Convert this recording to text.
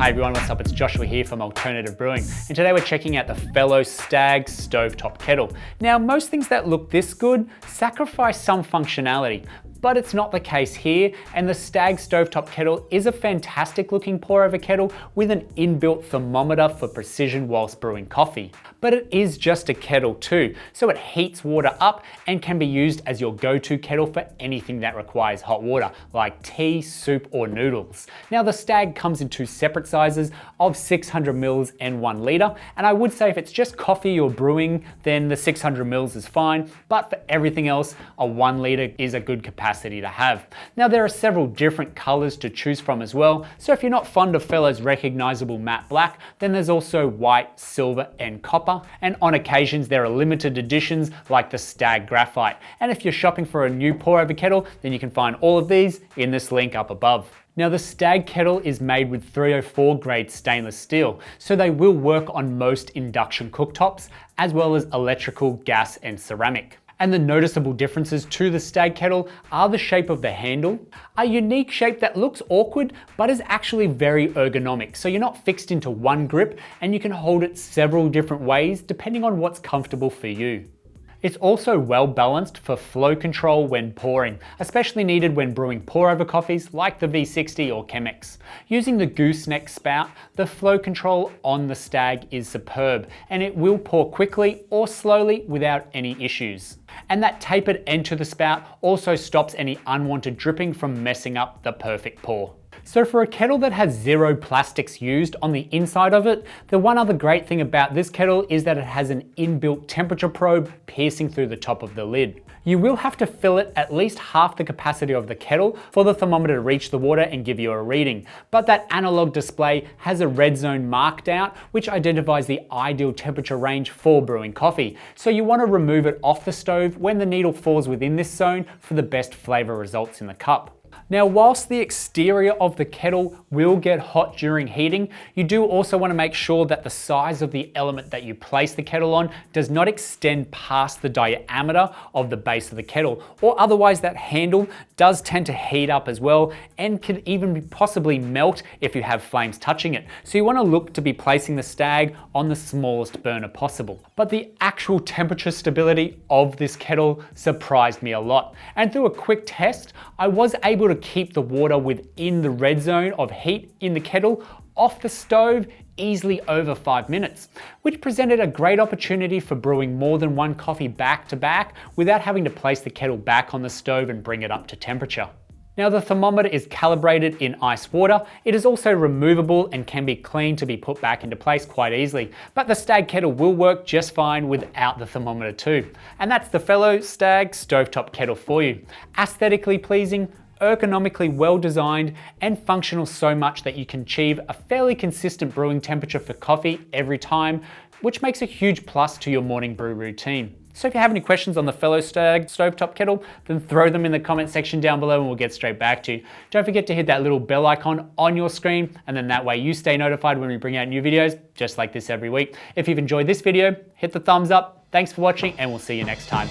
Hi everyone, what's up? It's Joshua here from Alternative Brewing, and today we're checking out the fellow Stagg Stovetop Kettle. Now, most things that look this good sacrifice some functionality, but it's not the case here, and the Stagg Stovetop Kettle is a fantastic looking pour over kettle with an inbuilt thermometer for precision whilst brewing coffee. But it is just a kettle too, so it heats water up and can be used as your go-to kettle for anything that requires hot water, like tea, soup, or noodles. Now the Stagg comes in two separate sizes of 600 ml and 1 litre, and I would say if it's just coffee or brewing, then the 600 ml is fine, but for everything else, a 1 litre is a good capacity to have. Now there are several different colors to choose from as well, so if you're not fond of Fellow's recognizable matte black, then there's also white, silver, and copper, and on occasions there are limited editions like the Stagg Graphite. And if you're shopping for a new pour over kettle, then you can find all of these in this link up above. Now the Stagg kettle is made with 304 grade stainless steel, so they will work on most induction cooktops, as well as electrical, gas, and ceramic. And the noticeable differences to the Stagg kettle are the shape of the handle, a unique shape that looks awkward but is actually very ergonomic, so you're not fixed into one grip and you can hold it several different ways depending on what's comfortable for you. It's also well balanced for flow control when pouring, especially needed when brewing pour over coffees like the V60 or Chemex. Using the gooseneck spout, the flow control on the Stagg is superb, and it will pour quickly or slowly without any issues. And that tapered end to the spout also stops any unwanted dripping from messing up the perfect pour. So for a kettle that has zero plastics used on the inside of it, the one other great thing about this kettle is that it has an inbuilt temperature probe piercing through the top of the lid. You will have to fill it at least half the capacity of the kettle for the thermometer to reach the water and give you a reading. But that analog display has a red zone marked out, which identifies the ideal temperature range for brewing coffee. So you want to remove it off the stove when the needle falls within this zone for the best flavor results in the cup. Now, whilst the exterior of the kettle will get hot during heating, you do also want to make sure that the size of the element that you place the kettle on does not extend past the diameter of the base of the kettle, or otherwise that handle does tend to heat up as well and can even possibly melt if you have flames touching it. So you want to look to be placing the Stagg on the smallest burner possible. But the actual temperature stability of this kettle surprised me a lot. And through a quick test, I was able to keep the water within the red zone of heat in the kettle off the stove easily over 5 minutes, which presented a great opportunity for brewing more than one coffee back to back without having to place the kettle back on the stove and bring it up to temperature. Now the thermometer is calibrated in ice water. It is also removable and can be cleaned to be put back into place quite easily, but the Stagg kettle will work just fine without the thermometer too. And that's the fellow Stagg Stovetop Kettle for you. Aesthetically pleasing, ergonomically well designed, and functional so much that you can achieve a fairly consistent brewing temperature for coffee every time, which makes a huge plus to your morning brew routine. So if you have any questions on the fellow Stagg Stovetop Kettle, then throw them in the comment section down below and we'll get straight back to you. Don't forget to hit that little bell icon on your screen, and then that way you stay notified when we bring out new videos just like this every week. If you've enjoyed this video, hit the thumbs up. Thanks for watching, and we'll see you next time.